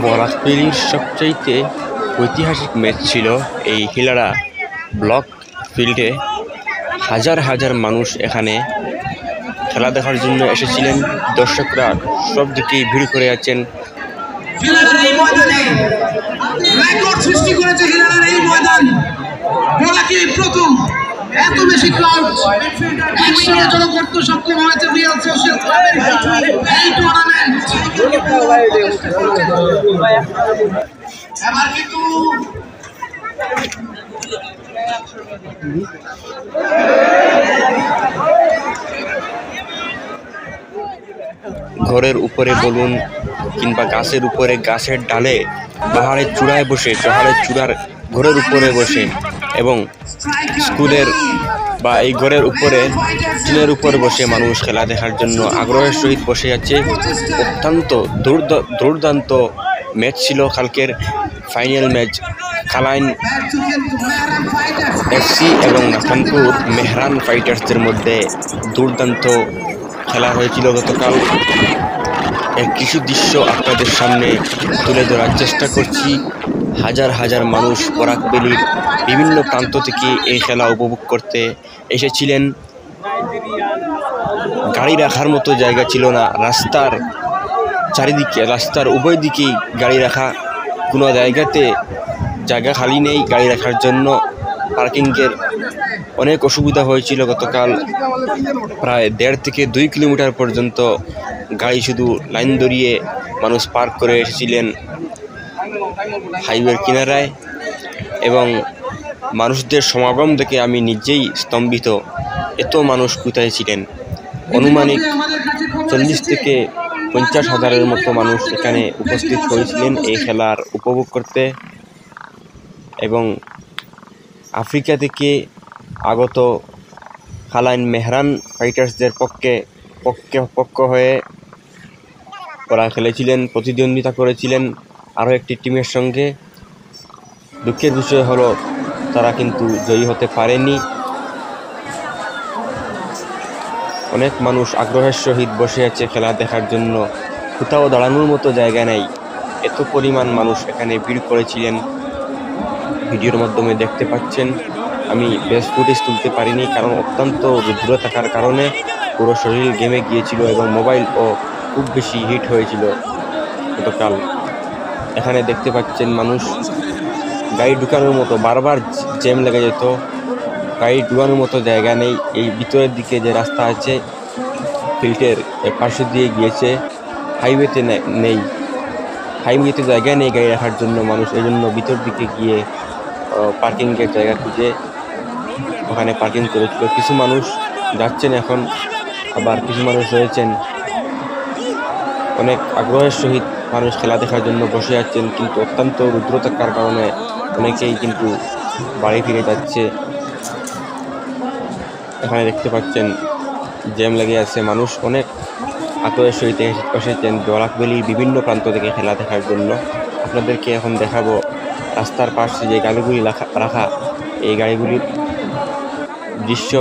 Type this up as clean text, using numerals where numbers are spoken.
বরাকভ্যালির সবচাইতে ঐতিহাসিক ম্যাচ ছিল এই হিলাড়া ব্লক ফিল্ডে। হাজার হাজার মানুষ এখানে খেলা দেখার জন্য এসেছিলেন। দর্শকরা সব দিকেই ভিড় করে আছেন। এত বেশি ক্রাউড একসঙ্গে জড়ো করতে সক্ষম হয়েছে রিয়াল সোশ্যাল ক্লাবের এই টুর্নামেন্ট। এবার কিন্তু ঘরের উপরে বলুন কিংবা গাছের উপরে, গাছের ডালে, পাহাড়ের চূড়ায় বসে, পাহাড়ের চূড়ার ঘরের উপরে বসে এবং স্কুলের বা এই ঘরের উপরে টিনের উপরে বসে মানুষ খেলা দেখার জন্য আগ্রহের সহিত বসে আছে। অত্যন্ত দুর্দান্ত ম্যাচ ছিল কালকের ফাইনাল ম্যাচ। কালাইন এফসি এবং নাথানপুর মেহরান ফাইটার্সদের মধ্যে দুর্দান্ত খেলা হয়েছিল গতকাল। এর কিছু দৃশ্য আপনাদের সামনে তুলে ধরার চেষ্টা করছি। হাজার হাজার মানুষ বরাকভ্যালির বিভিন্ন প্রান্ত থেকে এই খেলা উপভোগ করতে এসেছিলেন। গাড়ি রাখার মতো জায়গা ছিল না। রাস্তার চারিদিকে, রাস্তার উভয় দিকেই গাড়ি রাখা, কোনো জায়গাতে জায়গা খালি নেই গাড়ি রাখার জন্য। পার্কিংয়ের অনেক অসুবিধা হয়েছিল গতকাল। প্রায় 1.5 থেকে 2 কিলোমিটার পর্যন্ত গাড়ি শুধু লাইন ধরিয়ে মানুষ পার্ক করে এসেছিলেন হাইওয়ের কিনারায়। এবং মানুষদের সমাগম দেখে আমি নিজেই স্তম্ভিত। এত মানুষ কোথায় ছিলেন? আনুমানিক 40 থেকে 50 হাজারের মতো মানুষ এখানে উপস্থিত হয়েছিলেন এই খেলার উপভোগ করতে। এবং আফ্রিকা থেকে আগত কালাইন মেহরান ফাইটার্সদের পক্ষ হয়ে ওরা খেলেছিলেন, প্রতিদ্বন্দ্বিতা করেছিলেন আরও একটি টিমের সঙ্গে। দুঃখের বিষয় হলো তারা কিন্তু জয়ী হতে পারেনি। অনেক মানুষ আগ্রহের সহিত বসে আছে খেলা দেখার জন্য। কোথাও দাঁড়ানোর মতো জায়গা নেই, এত পরিমাণ মানুষ এখানে ভিড় করেছিলেন। ভিডিওর মাধ্যমে দেখতে পাচ্ছেন। আমি বেস্ট ফুটেজ তুলতে পারিনি, কারণ অত্যন্ত রুদ্র থাকার কারণে পুরো শরীর গেমে গিয়েছিল এবং মোবাইলও খুব বেশি হিট হয়েছিল গতকাল। এখানে দেখতে পাচ্ছেন মানুষ গাড়ি ঢুকানোর মতো, বারবার জ্যাম লেগে যেত। গাড়ি ঢুকানোর মতো জায়গা নেই। এই ভিতরের দিকে যে রাস্তা আছে ফিল্ডের পাশে দিয়ে গিয়েছে, হাইওয়েতে নেই, হাইওয়েতে জায়গা নেই গাড়ি রাখার জন্য। মানুষ এই জন্য ভিতর দিকে গিয়ে পার্কিংয়ের জায়গা খুঁজে ওখানে পার্কিং করেছিল। কিছু মানুষ যাচ্ছেন এখন, আবার কিছু মানুষ রয়েছেন। অনেক আগ্রহের সহিত মানুষ খেলা দেখার জন্য বসে আছেন, কিন্তু অত্যন্ত রুদ্র থাকার কারণে অনেকেই কিন্তু বাড়ি ফিরে যাচ্ছে। এখানে দেখতে পাচ্ছেন জ্যাম লেগে আছে। মানুষ অনেক আগ্রহের সহিত এসেছেন বরাকভ্যালির বিভিন্ন প্রান্ত থেকে খেলা দেখার জন্য। আপনাদেরকে এখন দেখাবো রাস্তার পাশে যে গাড়িগুলি রাখা, এই গাড়িগুলির দৃশ্য।